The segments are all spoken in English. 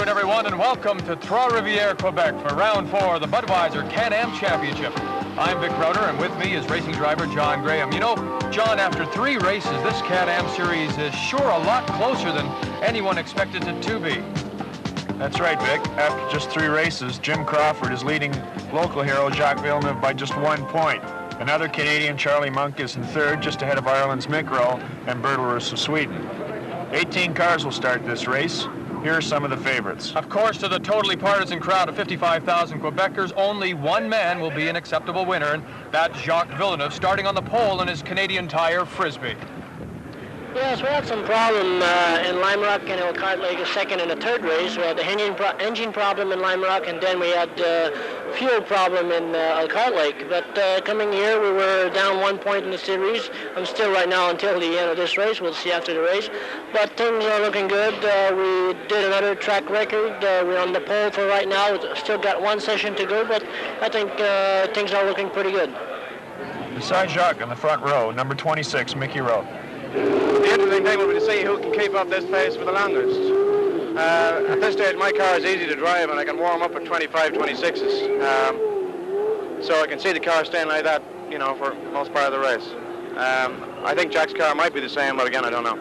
right, everyone, and welcome to Trois-Rivières, Quebec for round 4 of the Budweiser CanAm Championship. I'm Vic Rowder, and with me is racing driver John Graham. You know, John, after 3 races, this CanAm series is sure a lot closer than anyone expected it to be. That's right, Vic. After just 3 races, Jim Crawford is leading local hero Jacques Villeneuve by just 1 point. Another Canadian, Charlie Monk, is in 3rd, just ahead of Ireland's Mick Rowe and Bertelrus of Sweden. 18 cars will start this race. Here are some of the favorites. Of course, to the totally partisan crowd of 55,000 Quebecers, only one man will be an acceptable winner, and that's Jacques Villeneuve, starting on the pole in his Canadian Tire Frissbee. Yes, we had some problem in Lime Rock and Elkhart Lake, a second and a third race. We had the engine problem in Lime Rock, and then we had fuel problem in Elkhart Lake. But coming here, we were down 1 point in the series. I'm still right now until the end of this race. We'll see after the race. But things are looking good. We did another track record. We're on the pole for right now. We've still got 1 session to go, but I think things are looking pretty good. Beside Jacques in the front row, number 26, Mickey Rowe. The interesting thing will be to see who can keep up this pace for the longest. At this stage, my car is easy to drive, and I can warm up at 25, 26s. So I can see the car staying like that, you know, for most part of the race. I think Jack's car might be the same, but again, I don't know.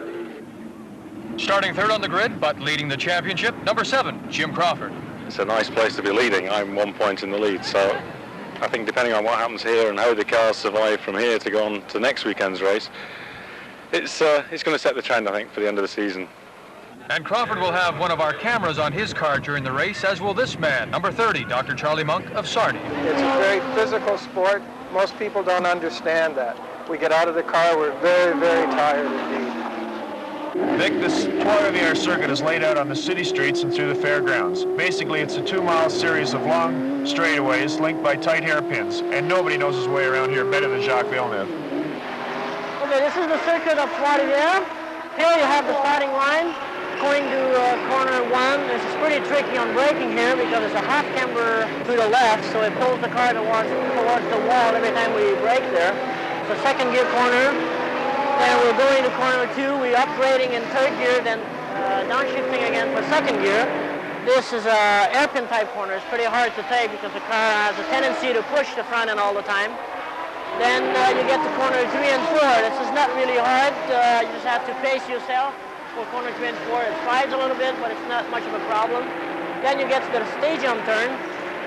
Starting 3rd on the grid, but leading the championship, number 7, Jim Crawford. It's a nice place to be leading. I'm 1 point in the lead, so I think depending on what happens here and how the cars survive from here to go on to next weekend's race, it's going to set the trend, I think, for the end of the season. And Crawford will have one of our cameras on his car during the race, as will this man, number 30, Dr. Charlie Monk of Sarnia. It's a very physical sport. Most people don't understand that. We get out of the car, we're very, very tired indeed. Vic, this Trois-Rivières circuit is laid out on the city streets and through the fairgrounds. Basically, it's a 2-mile series of long straightaways linked by tight hairpins, and nobody knows his way around here better than Jacques Villeneuve. Okay, this is the circuit of Trois-Rivières. Here you have the starting line going to corner 1. This is pretty tricky on braking here because it's a half camber to the left, so it pulls the car towards the wall every time we brake there. So 2nd gear corner. Then we're going to corner 2. We're upgrading in 3rd gear, then downshifting again for 2nd gear. This is a hairpin type corner. It's pretty hard to take because the car has a tendency to push the front end all the time. Then you get to corner 3 and 4. This is not really hard. You just have to pace yourself for corner 3 and 4. It slides a little bit, but it's not much of a problem. Then you get to the stage jump turn.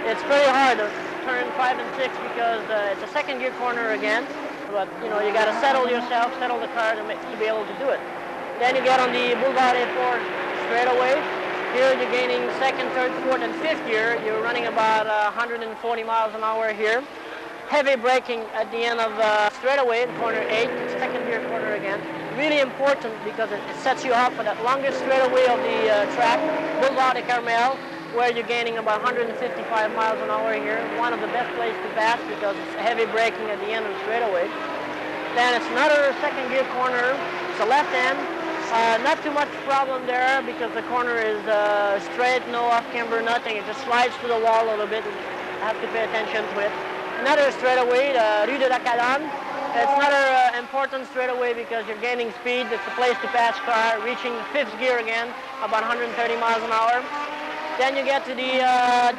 It's pretty hard to turn 5 and 6 because it's a 2nd gear corner again. But you know, you got to settle yourself, settle the car to be able to do it. Then you get on the Boulevard A4 straightaway. Here you're gaining 2nd, 3rd, 4th, and 5th gear. You're running about 140 miles an hour here. Heavy braking at the end of straightaway in corner 8, 2nd gear corner again. Really important because it sets you up for that longest straightaway of the track, Boulevard de Carmel, where you're gaining about 155 miles an hour here. One of the best places to pass because it's heavy braking at the end of the straightaway. Then it's another 2nd gear corner. It's a left end. Not too much problem there because the corner is straight, no off camber, nothing. It just slides to the wall a little bit. You have to pay attention to it. Another straightaway, the Rue de la Cadane. It's another important straightaway because you're gaining speed. It's a place to pass car, reaching 5th gear again, about 130 miles an hour. Then you get to the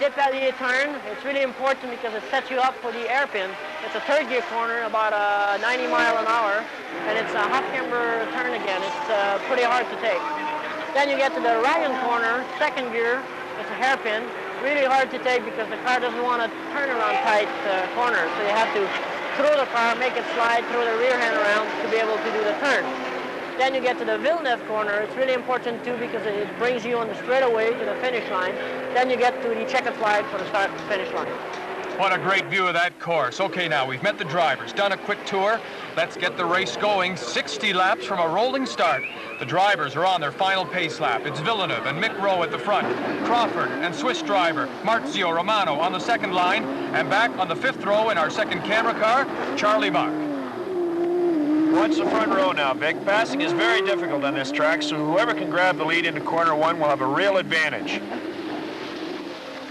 Despalier turn. It's really important because it sets you up for the hairpin. It's a 3rd gear corner, about 90 miles an hour, and it's a half camber turn again. It's pretty hard to take. Then you get to the Ryan corner, 2nd gear. It's a hairpin. Really hard to take because the car doesn't want to turn around tight corners. So you have to throw the car, make it slide, throw the rear hand around to be able to do the turn. Then you get to the Villeneuve corner. It's really important too because it brings you on the straightaway to the finish line. Then you get to the checkered flag for the start and finish line. What a great view of that course. Okay, now we've met the drivers, done a quick tour. Let's get the race going. 60 laps from a rolling start. The drivers are on their final pace lap. It's Villeneuve and Mick Rowe at the front. Crawford and Swiss driver Marzio Romano on the 2nd line. And back on the 5th row in our 2nd camera car, Charlie Monk. Watch the front row now, Vic. Passing is very difficult on this track, so whoever can grab the lead into corner 1 will have a real advantage.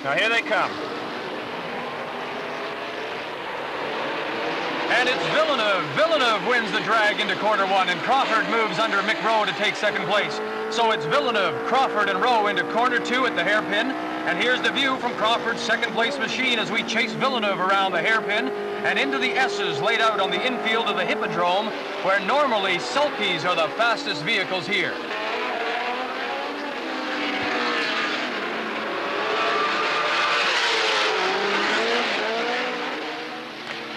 Now here they come. And it's Villeneuve. Villeneuve wins the drag into corner 1, and Crawford moves under Mick Rowe to take 2nd place. So it's Villeneuve, Crawford, and Rowe into corner 2 at the hairpin. And here's the view from Crawford's second-place machine as we chase Villeneuve around the hairpin and into the S's laid out on the infield of the Hippodrome, where normally sulkies are the fastest vehicles here.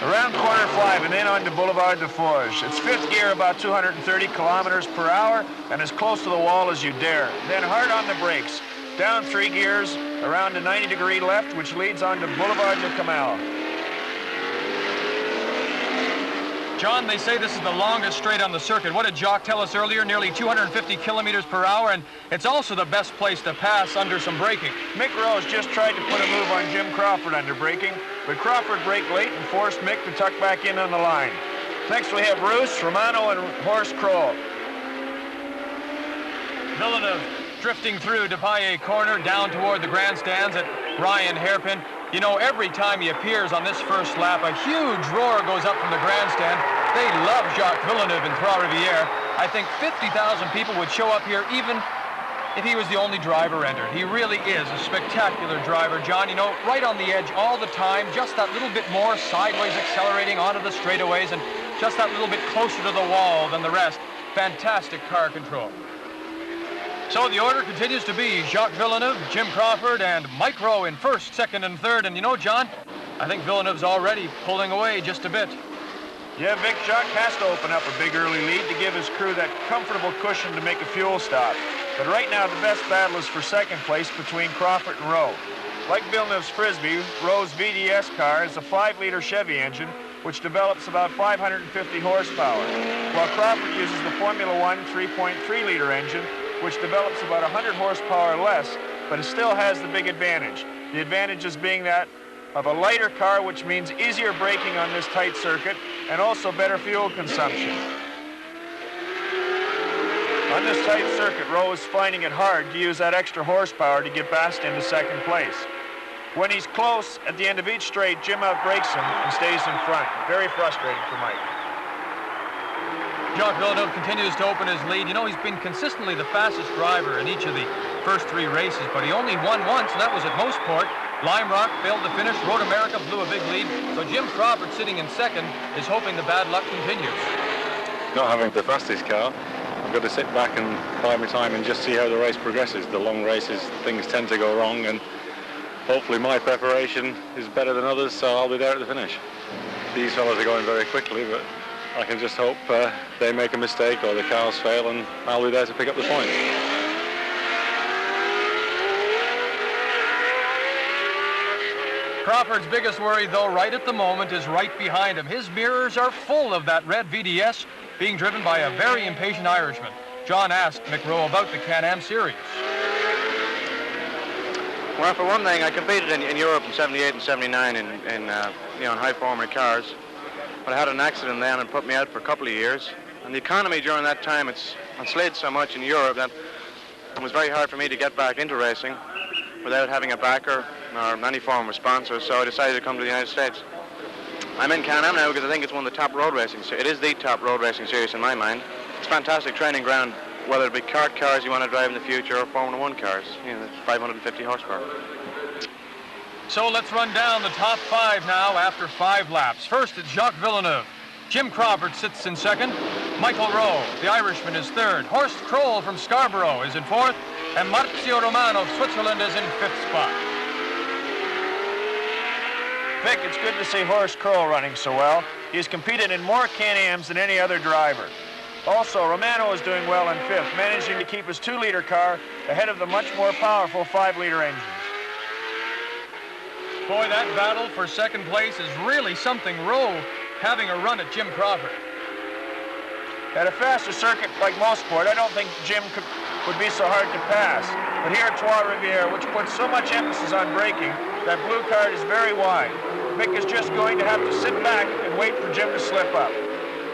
Around corner 5 and then onto Boulevard de Forges. It's fifth gear, about 230 kilometers per hour, and as close to the wall as you dare. Then hard on the brakes. Down 3 gears, around a 90-degree left, which leads onto Boulevard de Camal. John, they say this is the longest straight on the circuit. What did Jacques tell us earlier? Nearly 250 kilometers per hour, and it's also the best place to pass under some braking. Mick Rose just tried to put a move on Jim Crawford under braking, but Crawford braked late and forced Mick to tuck back in on the line. Next we have Roos, Romano, and Horst Kroll. Villeneuve drifting through Depailler corner down toward the grandstands at Ryan hairpin. You know, every time he appears on this first lap, a huge roar goes up from the grandstand. They love Jacques Villeneuve in Trois-Rivières. I think 50,000 people would show up here even if he was the only driver entered. He really is a spectacular driver, John. You know, right on the edge all the time, just that little bit more sideways accelerating onto the straightaways and just that little bit closer to the wall than the rest. Fantastic car control. So the order continues to be Jacques Villeneuve, Jim Crawford, and Mike Rowe in first, second, and third. And you know, John, I think Villeneuve's already pulling away just a bit. Yeah, Vic, Jacques has to open up a big early lead to give his crew that comfortable cushion to make a fuel stop. But right now, the best battle is for second place between Crawford and Rowe. Like Villeneuve's Frisbee, Rowe's VDS car is a 5-liter Chevy engine, which develops about 550 horsepower, while Crawford uses the Formula One 3.3-liter engine, which develops about 100 horsepower less, but it still has the big advantage. The advantages being that of a lighter car, which means easier braking on this tight circuit, and also better fuel consumption. On this tight circuit, Rowe is finding it hard to use that extra horsepower to get past into second place. When he's close, at the end of each straight, Jim outbrakes him and stays in front. Very frustrating for Mike. Jacques Villeneuve continues to open his lead. You know, he's been consistently the fastest driver in each of the first 3 races, but he only won once, and that was at Mossport. Lime Rock failed to finish. Road America blew a big lead. So Jim Crawford, sitting in second, is hoping the bad luck continues. Not having the fastest car, I've got to sit back and bide my time and just see how the race progresses. The long races, things tend to go wrong, and hopefully my preparation is better than others, so I'll be there at the finish. These fellas are going very quickly, but I can just hope they make a mistake or the cars fail, and I'll be there to pick up the points. Crawford's biggest worry, though, right at the moment, is right behind him. His mirrors are full of that red VDS being driven by a very impatient Irishman. John asked Mick Rowe about the CanAm series. Well, for one thing, I competed in Europe in 78 and 79 in high-performance cars. But I had an accident then and put me out for a couple of years. And the economy during that time, it's slid so much in Europe that it was very hard for me to get back into racing without having a backer or any form of sponsor, so I decided to come to the United States. I'm in CanAm now because I think it's one of the top road racing series. It is the top road racing series in my mind. It's a fantastic training ground, whether it be kart cars you want to drive in the future or Formula One cars, 550 horsepower. So let's run down the top 5 now after 5 laps. First, it's Jacques Villeneuve. Jim Crawford sits in second. Michael Rowe, the Irishman, is third. Horst Kroll from Scarborough is in fourth. And Marzio Romano of Switzerland is in 5th spot. Vic, it's good to see Horst Kroll running so well. He's competed in more CanAms than any other driver. Also, Romano is doing well in 5th, managing to keep his 2-liter car ahead of the much more powerful 5-liter engines. Boy, that battle for second place is really something. Rowe having a run at Jim Crawford. At a faster circuit like Mossport, I don't think Jim would be so hard to pass. But here at Trois-Rivières, which puts so much emphasis on braking, that blue card is very wide. Mick is just going to have to sit back and wait for Jim to slip up.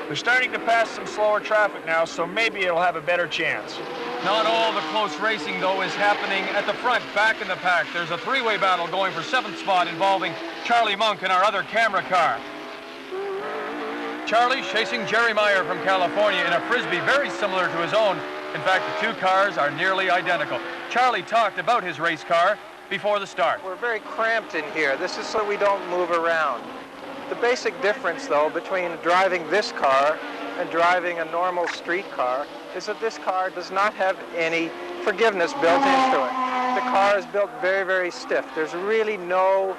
They're starting to pass some slower traffic now, so maybe it'll have a better chance. Not all the close racing, though, is happening at the front, back in the pack. There's a 3-way battle going for 7th spot involving Charlie Monk and our other camera car. Charlie's chasing Jerry Meyer from California in a Frisbee very similar to his own. In fact, the two cars are nearly identical. Charlie talked about his race car before the start. We're very cramped in here. This is so we don't move around. The basic difference, though, between driving this car and driving a normal street car is that this car does not have any forgiveness built into it. The car is built very, very stiff. There's really no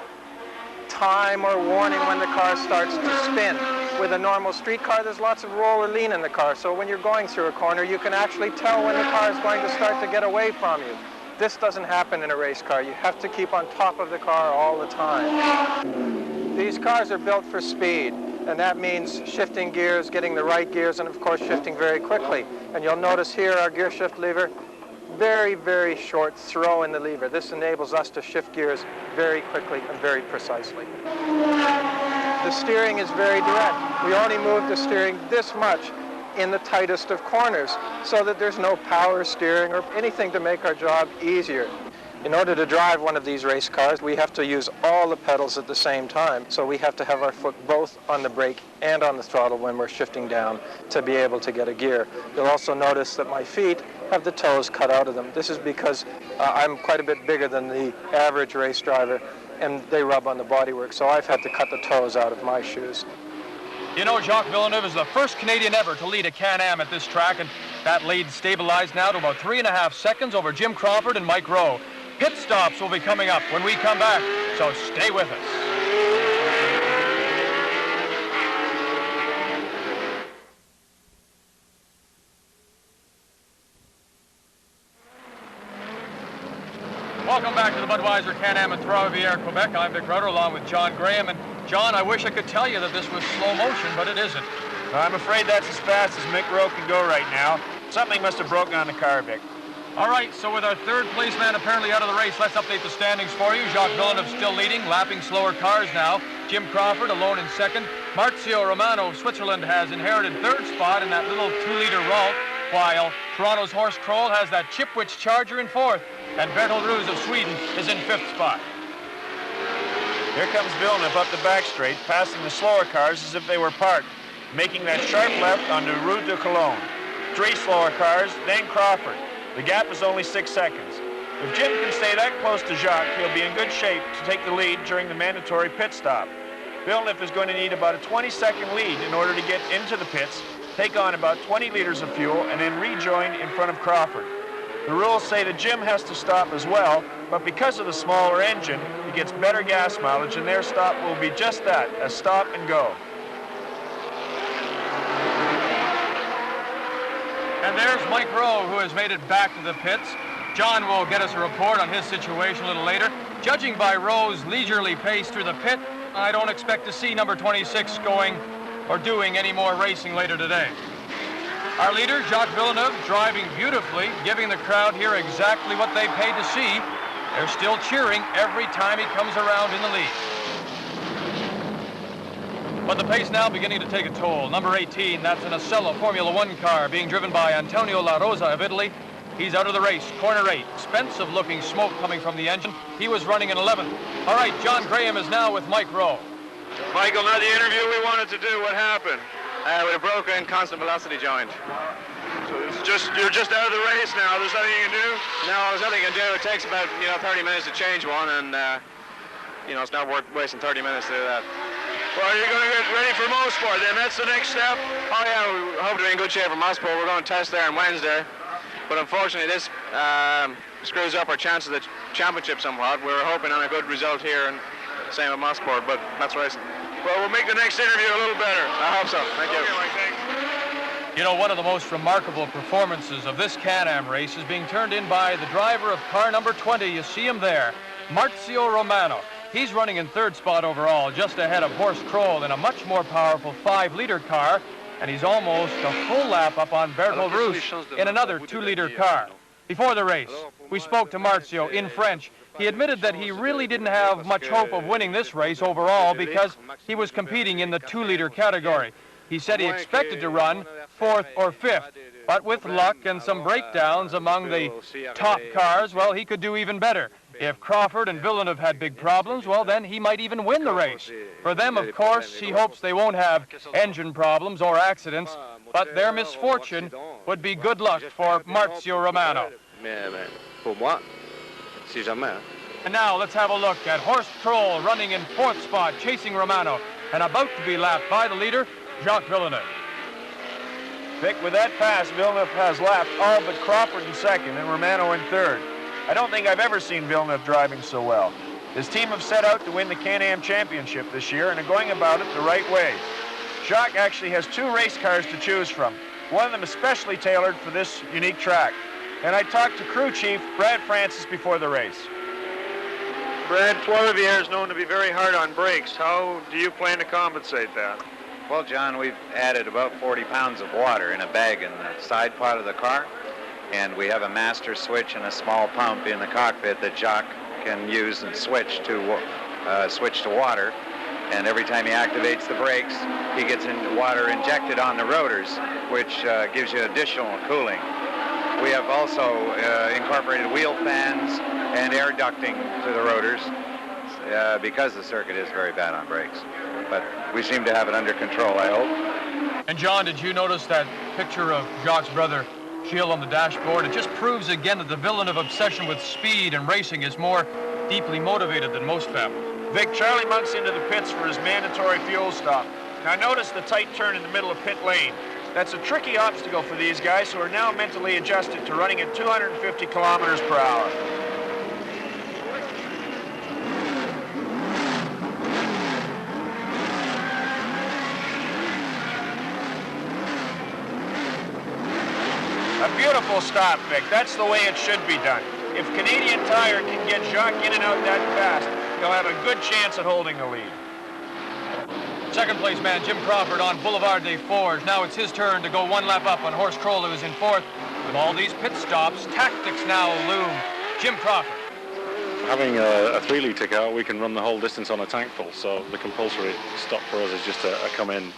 time or warning when the car starts to spin. With a normal street car, there's lots of roll or lean in the car, so when you're going through a corner, you can actually tell when the car is going to start to get away from you. This doesn't happen in a race car. You have to keep on top of the car all the time. These cars are built for speed, and that means shifting gears, getting the right gears, and of course shifting very quickly. And you'll notice here our gear shift lever, very, very short throw in the lever. This enables us to shift gears very quickly and very precisely. The steering is very direct. We only move the steering this much in the tightest of corners so that there's no power steering or anything to make our job easier. In order to drive one of these race cars, we have to use all the pedals at the same time. So we have to have our foot both on the brake and on the throttle when we're shifting down to be able to get a gear. You'll also notice that my feet have the toes cut out of them. This is because I'm quite a bit bigger than the average race driver, and they rub on the bodywork, so I've had to cut the toes out of my shoes. You know, Jacques Villeneuve is the first Canadian ever to lead a CanAm at this track, and that lead stabilized now to about 3.5 seconds over Jim Crawford and Mike Rowe. Pit stops will be coming up when we come back, so stay with us. Welcome back to the Budweiser CanAm at Trois-Rivières, Quebec. I'm Vic Rutter along with John Graham. And John, I wish I could tell you that this was slow motion, but it isn't. I'm afraid that's as fast as Mick Rowe can go right now. Something must have broken on the car, Vic. All right, so with our third place man apparently out of the race, let's update the standings for you. Jacques Villeneuve still leading, lapping slower cars now. Jim Crawford alone in second. Marzio Romano of Switzerland has inherited third spot in that little 2-liter Ralt, while Toronto's Horst Kroll has that Chipwich Charger in fourth, and Bertold Roos of Sweden is in fifth spot. Here comes Villeneuve up the back straight, passing the slower cars as if they were parked, making that sharp left onto Route de Cologne. 3 slower cars, then Crawford. The gap is only 6 seconds. If Jim can stay that close to Jacques, he'll be in good shape to take the lead during the mandatory pit stop. Villeneuve is going to need about a 20-second lead in order to get into the pits, take on about 20 liters of fuel, and then rejoin in front of Crawford. The rules say that Jim has to stop as well, but because of the smaller engine, he gets better gas mileage, and their stop will be just that, a stop and go. And there's Mike Rowe, who has made it back to the pits. John will get us a report on his situation a little later. Judging by Rowe's leisurely pace through the pit, I don't expect to see number 26 going or doing any more racing later today. Our leader, Jacques Villeneuve, driving beautifully, giving the crowd here exactly what they paid to see. They're still cheering every time he comes around in the lead. But the pace now beginning to take a toll. Number 18, that's an Acela Formula One car being driven by Antonio LaRosa of Italy. He's out of the race, corner 8. Expensive-looking smoke coming from the engine. He was running in 11th. All right, John Graham is now with Mike Rowe. Michael, now the interview we wanted to do, what happened? With a broken constant velocity joint. So you're just out of the race now. There's nothing you can do? No, there's nothing you can do. It takes about 30 minutes to change one, and it's not worth wasting 30 minutes to do that. Well, you're going to get ready for Mosport then. That's the next step. Oh yeah, we hope to be in good shape for Mosport. We're going to test there on Wednesday, but unfortunately this screws up our chances of the championship somewhat. We're hoping on a good result here, and same with Mosport, but that's racing. Well, we'll make the next interview a little better. I hope so. Thank you. Okay, Mike, thanks. You know, one of the most remarkable performances of this CanAm race is being turned in by the driver of car number 20. You see him there, Marzio Romano. He's running in third spot overall, just ahead of Horst Kroll in a much more powerful 5-liter car, and he's almost a full lap up on Bertold Roos in another 2-liter car. Before the race, we spoke to Marzio in French. He admitted that he really didn't have much hope of winning this race overall because he was competing in the 2-liter category. He said he expected to run 4th or 5th, but with luck and some breakdowns among the top cars, well, he could do even better. If Crawford and Villeneuve had big problems, well, then he might even win the race. For them, of course, he hopes they won't have engine problems or accidents, but their misfortune would be good luck for Marzio Romano. Pour moi, si jamais. And now let's have a look at Horst Kroll running in 4th spot, chasing Romano, and about to be lapped by the leader, Jacques Villeneuve. Vic, with that pass, Villeneuve has lapped all but Crawford in 2nd and Romano in 3rd. I don't think I've ever seen Villeneuve driving so well. His team have set out to win the CanAm Championship this year and are going about it the right way. Jacques actually has 2 race cars to choose from, one of them especially tailored for this unique track. And I talked to crew chief Brad Francis before the race. Brad, Trois-Rivières is known to be very hard on brakes. How do you plan to compensate that? Well, John, we've added about 40 pounds of water in a bag in the side part of the car, and we have a master switch and a small pump in the cockpit that Jacques can use and switch to water. And every time he activates the brakes, he gets water injected on the rotors, which gives you additional cooling. We have also incorporated wheel fans and air ducting to the rotors because the circuit is very bad on brakes. But we seem to have it under control, I hope. And John, did you notice that picture of Jacques' brother Gilles on the dashboard? It just proves again that the Villeneuve obsession with speed and racing is more deeply motivated than most families. Vic, Charlie Monk's into the pits for his mandatory fuel stop. Now notice the tight turn in the middle of pit lane. That's a tricky obstacle for these guys who are now mentally adjusted to running at 250 kilometers per hour. A beautiful stop, Vic. That's the way it should be done. If Canadian Tire can get Jacques in and out that fast, he'll have a good chance at holding the lead. Second place man Jim Crawford on Boulevard des Forges. Now it's his turn to go 1 lap up on Horst Kroll, who is in 4th. With all these pit stops, tactics now loom. Jim Crawford. Having a 3 litre car, we can run the whole distance on a tank full, so the compulsory stop for us is just a come in,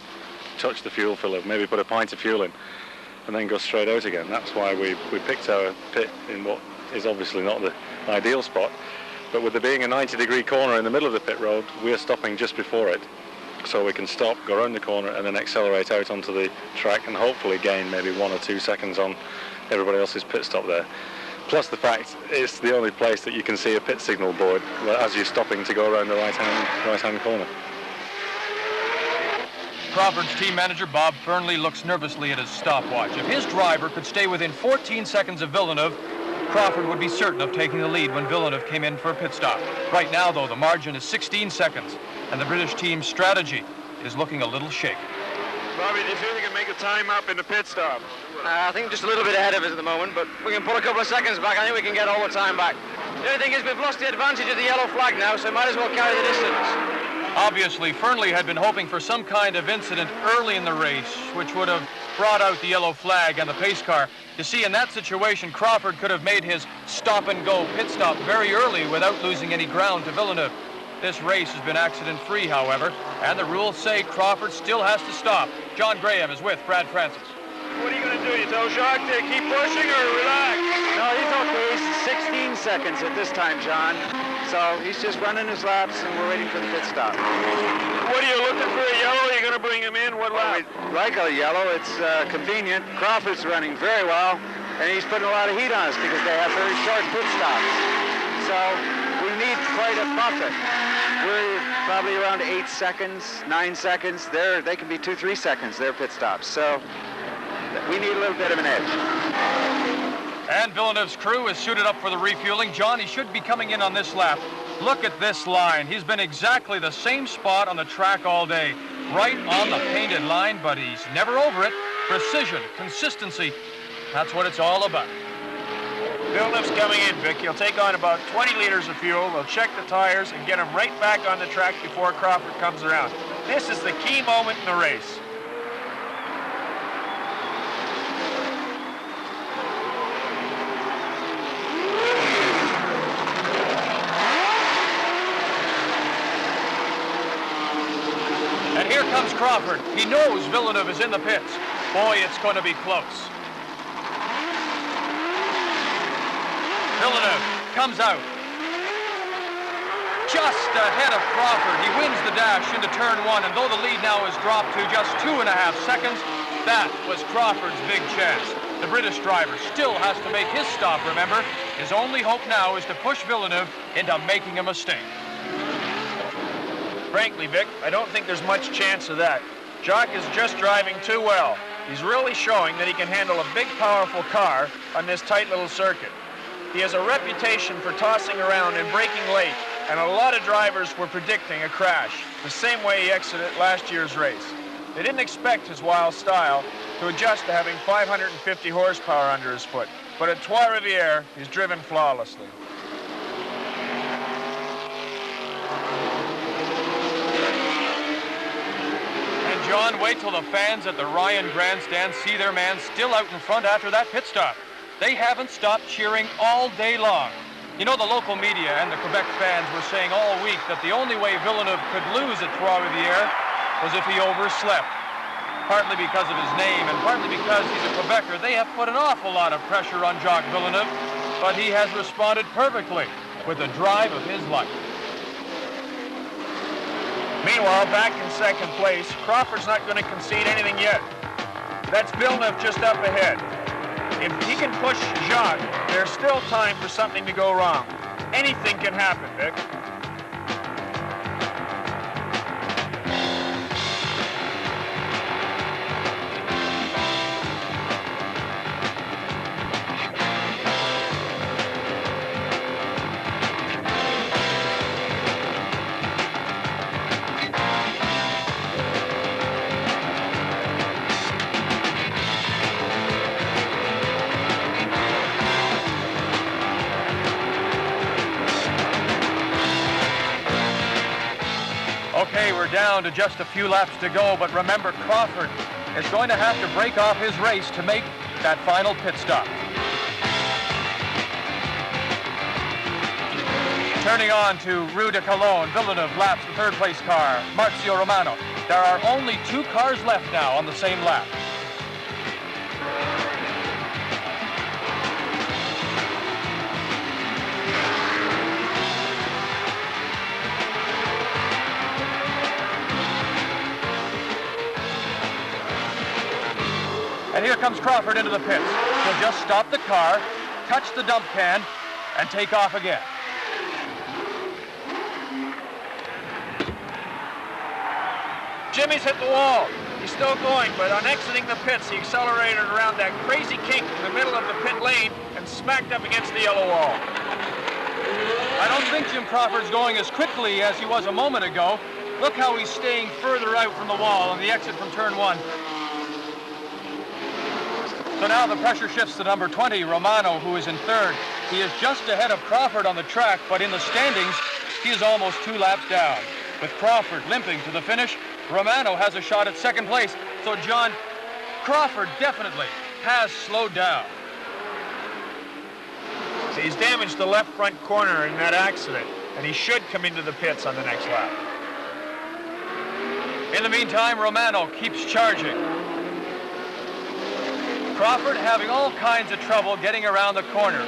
touch the fuel filler, maybe put a pint of fuel in, and then go straight out again. That's why we picked our pit in what is obviously not the ideal spot, but with there being a 90-degree corner in the middle of the pit road, we're stopping just before it. So we can stop, go around the corner, and then accelerate out onto the track and hopefully gain maybe 1 or 2 seconds on everybody else's pit stop there. Plus the fact it's the only place that you can see a pit signal board as you're stopping to go around the right-hand corner. Crawford's team manager, Bob Fernley, looks nervously at his stopwatch. If his driver could stay within 14 seconds of Villeneuve, Crawford would be certain of taking the lead when Villeneuve came in for a pit stop. Right now, though, the margin is 16 seconds, and the British team's strategy is looking a little shaky. Bobby, do you feel you can make a time up in the pit stop? I think just a little bit ahead of us at the moment, but we can pull a couple of seconds back. I think we can get all the time back. The only thing is we've lost the advantage of the yellow flag now, so might as well carry the distance. Obviously, Fernley had been hoping for some kind of incident early in the race, which would have brought out the yellow flag and the pace car. You see, in that situation, Crawford could have made his stop-and-go pit stop very early without losing any ground to Villeneuve. This race has been accident-free, however, and the rules say Crawford still has to stop. John Graham is with Brad Francis. What are you going to do? You tell Jacques to keep pushing or relax? No, he's okay. He's 16 seconds at this time, John. So he's just running his laps, and we're waiting for the pit stop. What are you looking for, a yellow? You're going to bring him in? What lap? We like a yellow. It's convenient. Crawford's running very well, and he's putting a lot of heat on us because they have very short pit stops. So we need quite a buffer. We're probably around 8 seconds, 9 seconds. They can be 2-3 seconds, their pit stops. So we need a little bit of an edge. And Villeneuve's crew is suited up for the refueling. John, he should be coming in on this lap. Look at this line. He's been exactly the same spot on the track all day. Right on the painted line, but he's never over it. Precision, consistency, that's what it's all about. Villeneuve's coming in, Vic. He'll take on about 20 liters of fuel. They'll check the tires and get him right back on the track before Crawford comes around. This is the key moment in the race. And here comes Crawford. He knows Villeneuve is in the pits. Boy, it's going to be close. Villeneuve comes out. Just ahead of Crawford. He wins the dash into turn 1, and though the lead now has dropped to just 2.5 seconds, that was Crawford's big chance. The British driver still has to make his stop, remember. His only hope now is to push Villeneuve into making a mistake. Frankly, Vic, I don't think there's much chance of that. Jacques is just driving too well. He's really showing that he can handle a big, powerful car on this tight little circuit. He has a reputation for tossing around and braking late, and a lot of drivers were predicting a crash, the same way he exited last year's race. They didn't expect his wild style to adjust to having 550 horsepower under his foot, but at Trois-Rivières, he's driven flawlessly. And John, wait till the fans at the Ryan Grandstand see their man still out in front after that pit stop. They haven't stopped cheering all day long. You know, the local media and the Quebec fans were saying all week that the only way Villeneuve could lose at Trois-Rivières was if he overslept. Partly because of his name and partly because he's a Quebecer, they have put an awful lot of pressure on Jacques Villeneuve, but he has responded perfectly with the drive of his life. Meanwhile, back in second place, Crawford's not going to concede anything yet. That's Villeneuve just up ahead. If he can push Jacques, there's still time for something to go wrong. Anything can happen, Vic. Okay, we're down to just a few laps to go, but remember, Crawford is going to have to break off his race to make that final pit stop. Turning on to Rue de Cologne, Villeneuve laps the third-place car, Marzio Romano. There are only 2 cars left now on the same lap. And here comes Crawford into the pits. He'll just stop the car, touch the dump can, and take off again. Jimmy's hit the wall. He's still going, but on exiting the pits, he accelerated around that crazy kink in the middle of the pit lane and smacked up against the yellow wall. I don't think Jim Crawford's going as quickly as he was a moment ago. Look how he's staying further out from the wall on the exit from turn 1. So now the pressure shifts to number 20, Romano, who is in third. He is just ahead of Crawford on the track, but in the standings, he is almost 2 laps down. With Crawford limping to the finish, Romano has a shot at second place. So, John, Crawford definitely has slowed down. So he's damaged the left front corner in that accident, and he should come into the pits on the next lap. In the meantime, Romano keeps charging. Crawford having all kinds of trouble getting around the corner.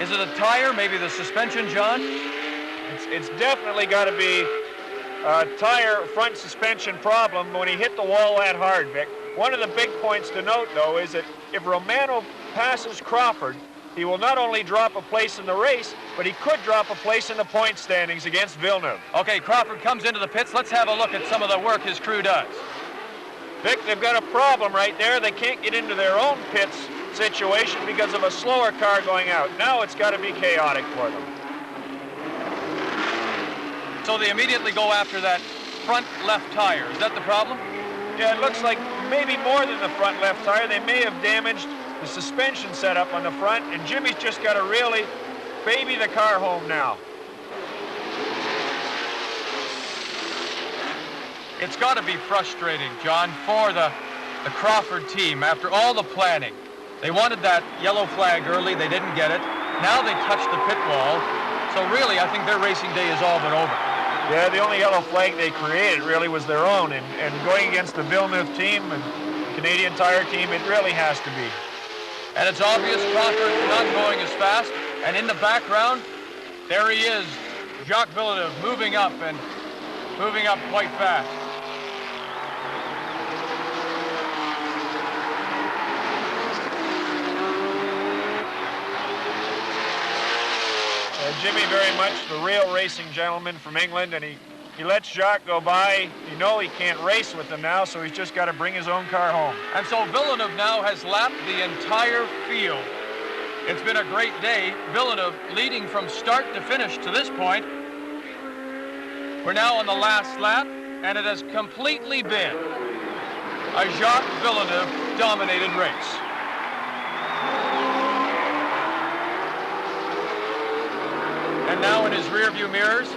Is it a tire, maybe the suspension, John? It's definitely got to be a tire front suspension problem when he hit the wall that hard, Vic. One of the big points to note, though, is that if Romano passes Crawford, he will not only drop a place in the race, but he could drop a place in the point standings against Villeneuve. Okay, Crawford comes into the pits. Let's have a look at some of the work his crew does. Vic, they've got a problem right there. They can't get into their own pits situation because of a slower car going out. Now it's got to be chaotic for them. So they immediately go after that front left tire. Is that the problem? Yeah, it looks like maybe more than the front left tire. They may have damaged the suspension setup on the front, and Jimmy's just got to really baby the car home now. It's got to be frustrating, John, for the Crawford team after all the planning. They wanted that yellow flag early. They didn't get it. Now they touched the pit wall. So really, I think their racing day is all but over. Yeah, the only yellow flag they created really was their own. And going against the Villeneuve team and the Canadian Tire team, it really has to be. And it's obvious Crawford's not going as fast. And in the background, there he is, Jacques Villeneuve, moving up and moving up quite fast. Jimmy very much the real racing gentleman from England, and he lets Jacques go by. You know he can't race with him now, so he's just got to bring his own car home. And so Villeneuve now has lapped the entire field. It's been a great day. Villeneuve leading from start to finish to this point. We're now on the last lap, and it has completely been a Jacques Villeneuve dominated race. And now in his rearview mirrors,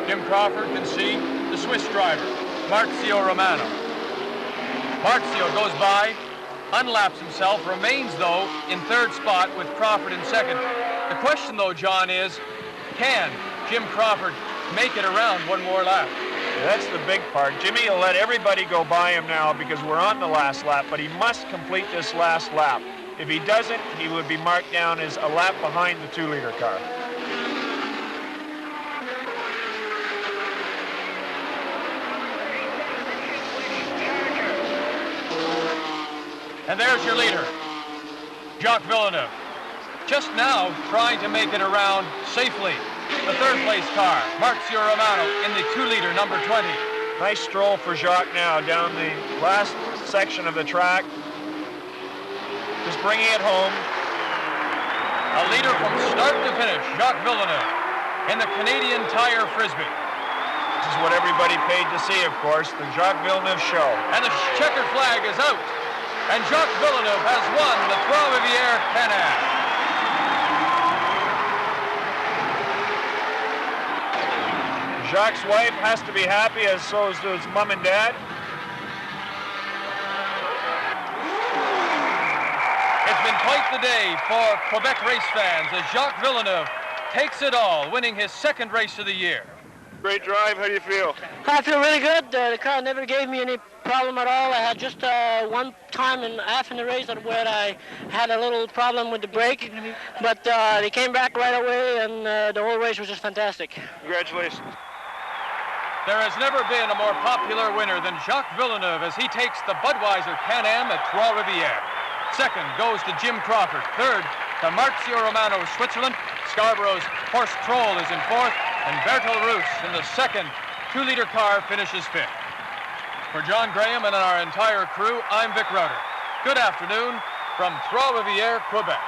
Jim Crawford can see the Swiss driver, Marzio Romano. Marzio goes by, unlaps himself, remains, though, in third spot with Crawford in second. The question, though, John, is, can Jim Crawford make it around one more lap? Yeah, that's the big part. Jimmy will let everybody go by him now because we're on the last lap, but he must complete this last lap. If he doesn't, he would be marked down as a lap behind the 2-liter car. And there's your leader, Jacques Villeneuve. Just now trying to make it around safely. The third place car, Marzio Romano in the 2-liter number 20. Nice stroll for Jacques now down the last section of the track. Just bringing it home. A leader from start to finish, Jacques Villeneuve in the Canadian Tire Frissbee. This is what everybody paid to see, of course, the Jacques Villeneuve show. And the checkered flag is out. And Jacques Villeneuve has won the Trois-Rivières CanAm. Jacques' wife has to be happy, as so is his mom and dad. It's been quite the day for Quebec race fans as Jacques Villeneuve takes it all, winning his second race of the year. Great drive. How do you feel? I feel really good. The car never gave me any problem at all. I had just one time in half in the race where I had a little problem with the brake, but they came back right away, and the whole race was just fantastic. Congratulations. There has never been a more popular winner than Jacques Villeneuve as he takes the Budweiser Can-Am at Trois-Rivières. Second goes to Jim Crawford. Third to Marzio Romano of Switzerland. Scarborough's Horst Kroll is in fourth, and Bertel Roos in the second 2-liter car finishes fifth. For John Graham and our entire crew, I'm Vic Rudder. Good afternoon from Trois-Rivières, Quebec.